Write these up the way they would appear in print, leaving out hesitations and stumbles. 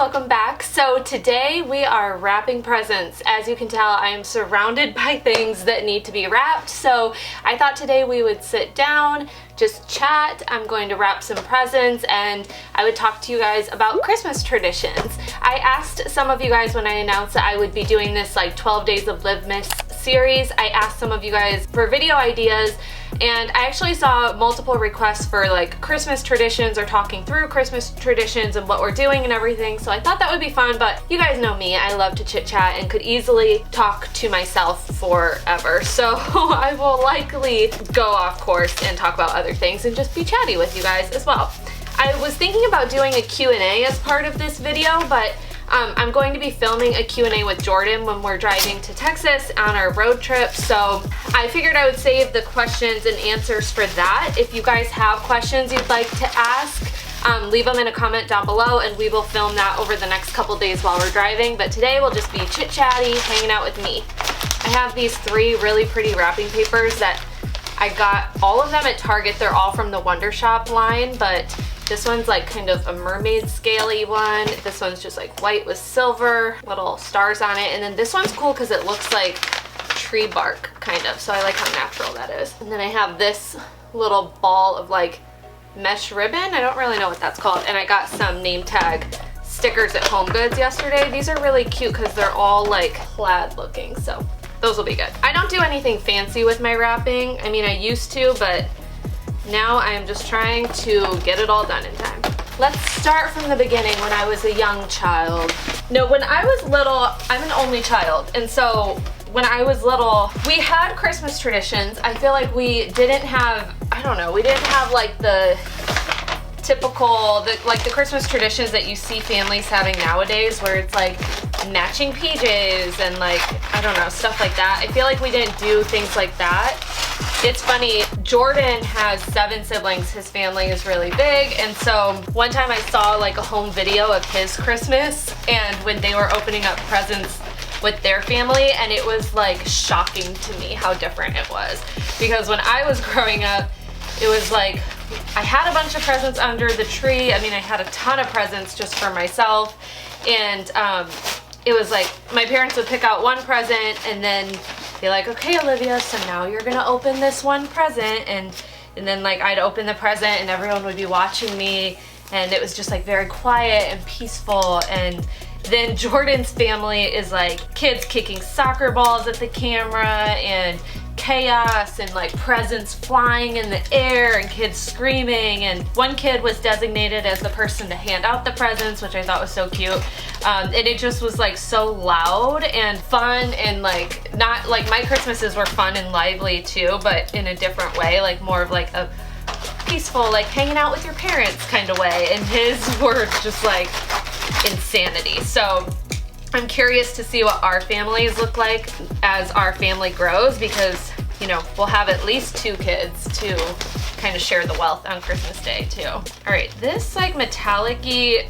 welcome back. So today we are wrapping presents. As you can tell, I am surrounded by things that need to be wrapped. So I thought today we would sit down, just chat. I'm going to wrap some presents and I would talk to you guys about Christmas traditions. I asked some of you guys when I announced that I would be doing this like 12 Days of Livmas series. I asked some of you guys for video ideas, and I actually saw multiple requests for like Christmas traditions or talking through Christmas traditions and what we're doing and everything. So I thought that would be fun, but you guys know me, I love to chit chat and could easily talk to myself forever. So I will likely go off course and talk about other things and just be chatty with you guys as well. I was thinking about doing a Q&A as part of this video, but I'm going to be filming a Q&A with Jordan when we're driving to Texas on our road trip, so I figured I would save the questions and answers for that. If you guys have questions you'd like to ask, leave them in a comment down below and we will film that over the next couple days while we're driving, but today we'll just be chit-chatty, hanging out with me. I have these 3 really pretty wrapping papers that I got all of them at Target. They're all from the Wonder Shop line, but this one's like kind of a mermaid scaly one. This one's just like white with silver, little stars on it. And then this one's cool because it looks like tree bark kind of. So I like how natural that is. And then I have this little ball of like mesh ribbon. I don't really know what that's called. And I got some name tag stickers at Home Goods yesterday. These are really cute because they're all like plaid looking. So those will be good. I don't do anything fancy with my wrapping. I mean, I used to, but now I am just trying to get it all done in time. Let's start from the beginning when I was a young child. No, when I was little, I'm an only child, and so when I was little, we had Christmas traditions. I feel like we didn't have, I don't know, we didn't have like the typical, like the Christmas traditions that you see families having nowadays where it's like matching PJs and like, I don't know, stuff like that. I feel like we didn't do things like that. It's funny, Jordan has 7 siblings, his family is really big, and so one time I saw like a home video of his Christmas and when they were opening up presents with their family, and it was like shocking to me how different it was. Because when I was growing up, it was like, I had a bunch of presents under the tree. I mean, I had a ton of presents just for myself, and it was like my parents would pick out one present and then be like, okay, Olivia, so now you're gonna open this one present, and then like I'd open the present and everyone would be watching me, and it was just like very quiet and peaceful. And then Jordan's family is like kids kicking soccer balls at the camera and chaos and like presents flying in the air and kids screaming, and one kid was designated as the person to hand out the presents, which I thought was so cute. And it just was like so loud and fun, and like not like my Christmases were fun and lively too, but in a different way, like more of like a peaceful, like hanging out with your parents kind of way, and his were just like insanity. So I'm curious to see what our families look like as our family grows, because, you know, we'll have at least 2 kids to kind of share the wealth on Christmas Day too. All right, this like metallic-y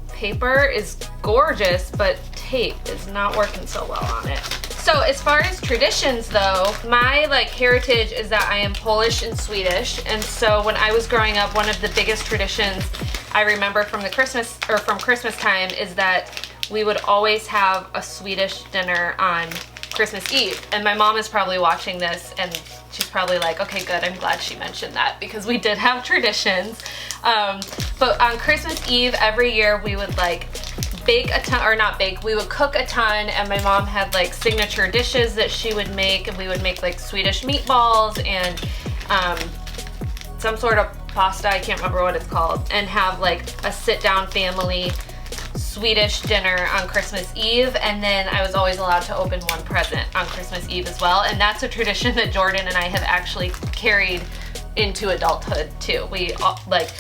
paper is gorgeous, but tape is not working so well on it. So as far as traditions though, my like heritage is that I am Polish and Swedish, and so when I was growing up, one of the biggest traditions I remember from Christmas time is that we would always have a Swedish dinner on Christmas Eve. And my mom is probably watching this and she's probably like, okay, good, I'm glad she mentioned that, because we did have traditions. But on Christmas Eve every year we would like bake a ton, or not bake, we would cook a ton, and my mom had like signature dishes that she would make, and we would make like Swedish meatballs and some sort of pasta, I can't remember what it's called, and have like a sit-down family Swedish dinner on Christmas Eve. And then I was always allowed to open one present on Christmas Eve as well, and that's a tradition that Jordan and I have actually carried into adulthood too. We like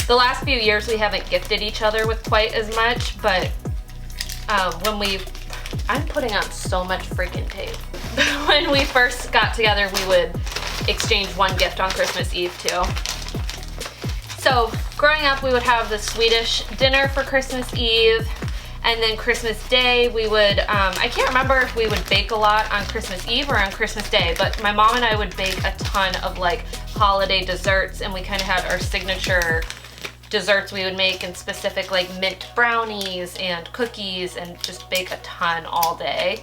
the last few years we haven't gifted each other with quite as much, but I'm putting on so much freaking tape. When we first got together, we would exchange one gift on Christmas Eve too. So growing up, we would have the Swedish dinner for Christmas Eve, and then Christmas Day we would, I can't remember if we would bake a lot on Christmas Eve or on Christmas Day, but my mom and I would bake a ton of like holiday desserts, and we kind of had our signature desserts we would make, and specific like mint brownies and cookies, and just bake a ton all day.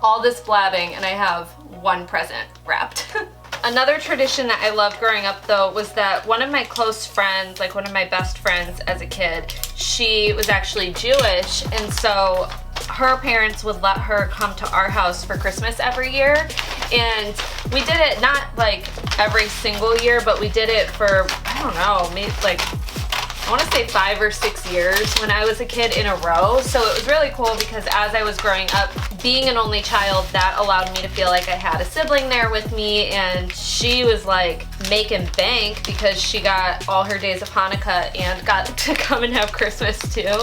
All this blabbing and I have one present wrapped. Another tradition that I loved growing up though was that one of my close friends, like one of my best friends as a kid, she was actually Jewish, and so her parents would let her come to our house for Christmas every year. And we did it not like every single year, but we did it for, I don't know, maybe like, I want to say 5 or 6 years when I was a kid in a row. So it was really cool because as I was growing up, being an only child, that allowed me to feel like I had a sibling there with me, and she was like making bank because she got all her days of Hanukkah and got to come and have Christmas too.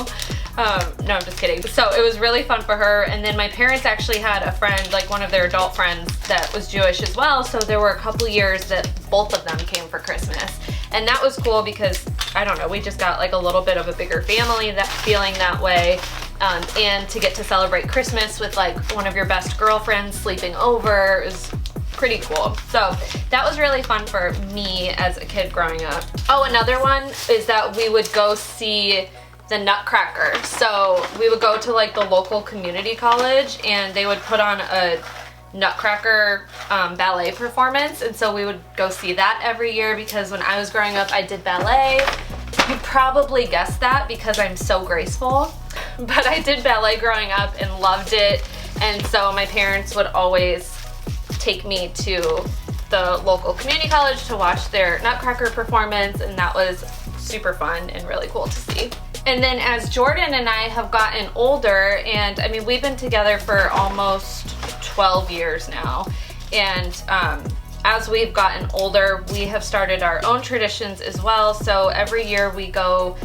No, I'm just kidding. So it was really fun for her. And then my parents actually had a friend, like one of their adult friends that was Jewish as well. So there were a couple years that both of them came for Christmas. And that was cool because, I don't know, we just got like a little bit of a bigger family, that feeling that way. And to get to celebrate Christmas with like one of your best girlfriends sleeping over is pretty cool. So that was really fun for me as a kid growing up. Oh, another one is that we would go see the Nutcracker. So we would go to like the local community college and they would put on a Nutcracker ballet performance, and so we would go see that every year because when I was growing up I did ballet. You probably guessed that because I'm so graceful, but I did ballet growing up and loved it, and so my parents would always take me to the local community college to watch their Nutcracker performance, and that was super fun and really cool to see. And then as Jordan and I have gotten older, and I mean we've been together for almost 12 years now, and as we've gotten older we have started our own traditions as well. So every year we go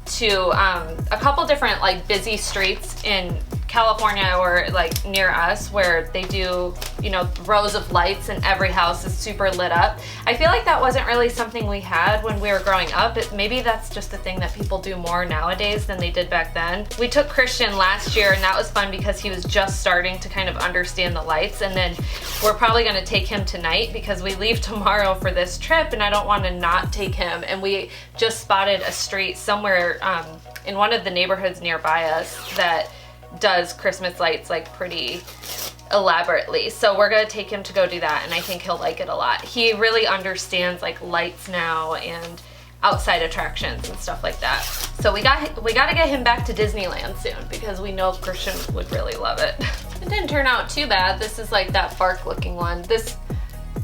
to a couple different like busy streets in California or like near us where they do, you know, rows of lights and every house is super lit up. I feel like that wasn't really something we had when we were growing up. Maybe that's just the thing that people do more nowadays than they did back then. We took Christian last year and that was fun because he was just starting to kind of understand the lights, and then we're probably going to take him tonight because we leave tomorrow for this trip and I don't want to not take him. And we just spotted a street somewhere in one of the neighborhoods nearby us that does Christmas lights like pretty elaborately. So we're gonna take him to go do that, and I think he'll like it a lot. He really understands like lights now and outside attractions and stuff like that. So we gotta get him back to Disneyland soon because we know Christian would really love it. It didn't turn out too bad. This is like that bark looking one. This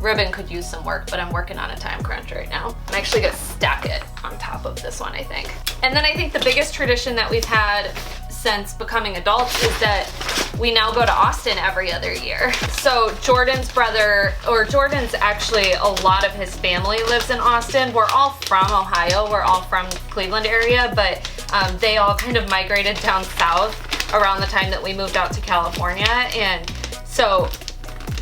ribbon could use some work, but I'm working on a time crunch right now. I'm actually gonna stack it on top of this one, I think. And then I think the biggest tradition that we've had since becoming adults is that we now go to Austin every other year. So Jordan's brother, or Jordan's actually, a lot of his family lives in Austin. We're all from Ohio, we're all from Cleveland area, but they all kind of migrated down south around the time that we moved out to California. And so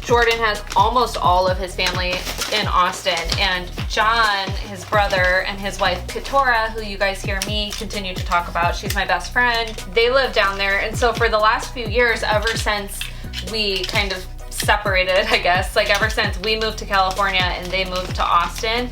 Jordan has almost all of his family in Austin, and John, his brother, and his wife Katora, who you guys hear me continue to talk about, she's my best friend, they live down there. And so for the last few years, ever since we kind of separated, I guess, like ever since we moved to California and they moved to Austin,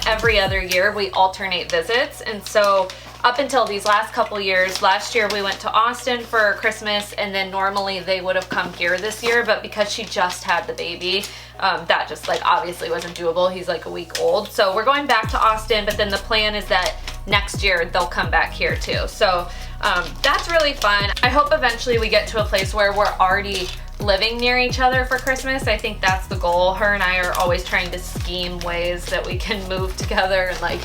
every other year we alternate visits. And so up until these last couple years, last year we went to Austin for Christmas, and then normally they would have come here this year, but because she just had the baby, that just like obviously wasn't doable. He's like a week old. So we're going back to Austin, but then the plan is that next year they'll come back here too. So that's really fun. I hope eventually we get to a place where we're already living near each other for Christmas. I think that's the goal. Her and I are always trying to scheme ways that we can move together and like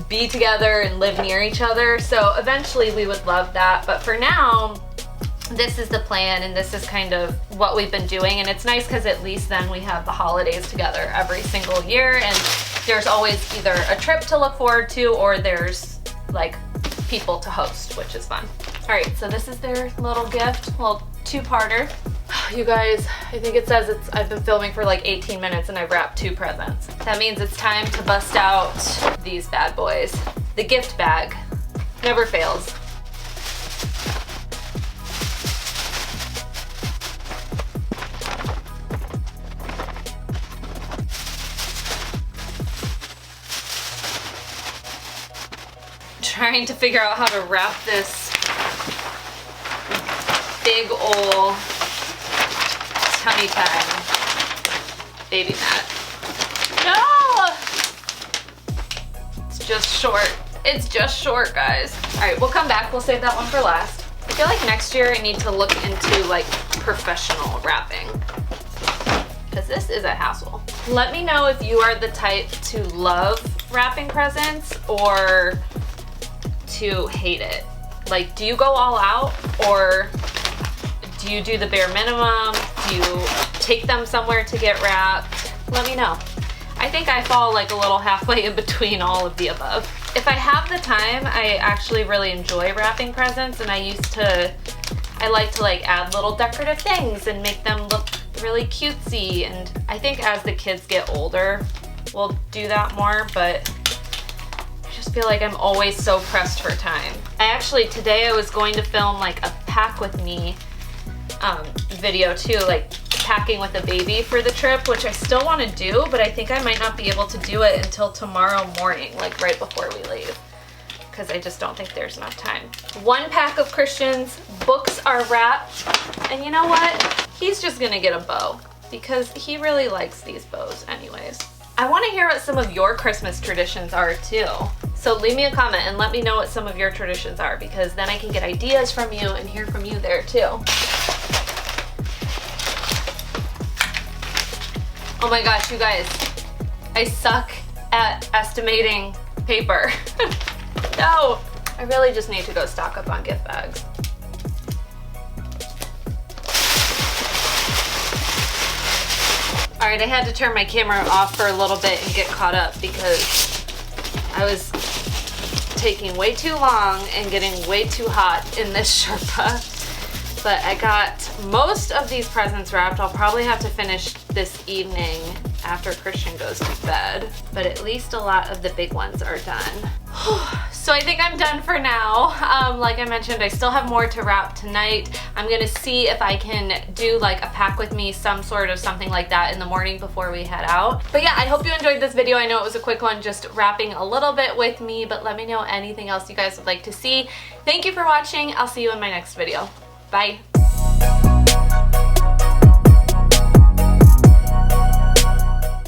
be together and live near each other. So eventually we would love that. But for now, this is the plan, and this is kind of what we've been doing. And it's nice because at least then we have the holidays together every single year, and there's always either a trip to look forward to or there's like people to host, which is fun. All right, so this is their little gift, little two-parter. You guys, I think it says I've been filming for like 18 minutes and I've wrapped 2 presents. That means it's time to bust out these bad boys. The gift bag never fails. trying to figure out how to wrap this big ol' tummy time baby mat. No! It's just short. It's just short, guys. All right, we'll come back. We'll save that one for last. I feel like next year I need to look into like professional wrapping because this is a hassle. Let me know if you are the type to love wrapping presents or to hate it. Like, do you go all out or do you do the bare minimum? Do you take them somewhere to get wrapped? Let me know. I think I fall like a little halfway in between all of the above. If I have the time, I actually really enjoy wrapping presents, and I like to like add little decorative things and make them look really cutesy, and I think as the kids get older, we'll do that more, but I just feel like I'm always so pressed for time. Today I was going to film like a pack with me video too, like packing with a baby for the trip, which I still want to do, but I think I might not be able to do it until tomorrow morning, like right before we leave, because I just don't think there's enough time. One pack of Christian's books are wrapped, and you know what? He's just gonna get a bow because he really likes these bows anyways. I want to hear what some of your Christmas traditions are too. So leave me a comment and let me know what some of your traditions are, because then I can get ideas from you and hear from you there too. Oh my gosh, you guys, I suck at estimating paper. No, I really just need to go stock up on gift bags. All right, I had to turn my camera off for a little bit and get caught up because I was taking way too long and getting way too hot in this Sherpa. But I got most of these presents wrapped. I'll probably have to finish this evening after Christian goes to bed, but at least a lot of the big ones are done. So I think I'm done for now. Like I mentioned, I still have more to wrap tonight. I'm gonna see if I can do like a pack with me, some sort of something like that in the morning before we head out. But yeah, I hope you enjoyed this video. I know it was a quick one, just wrapping a little bit with me, but let me know anything else you guys would like to see. Thank you for watching. I'll see you in my next video. Bye.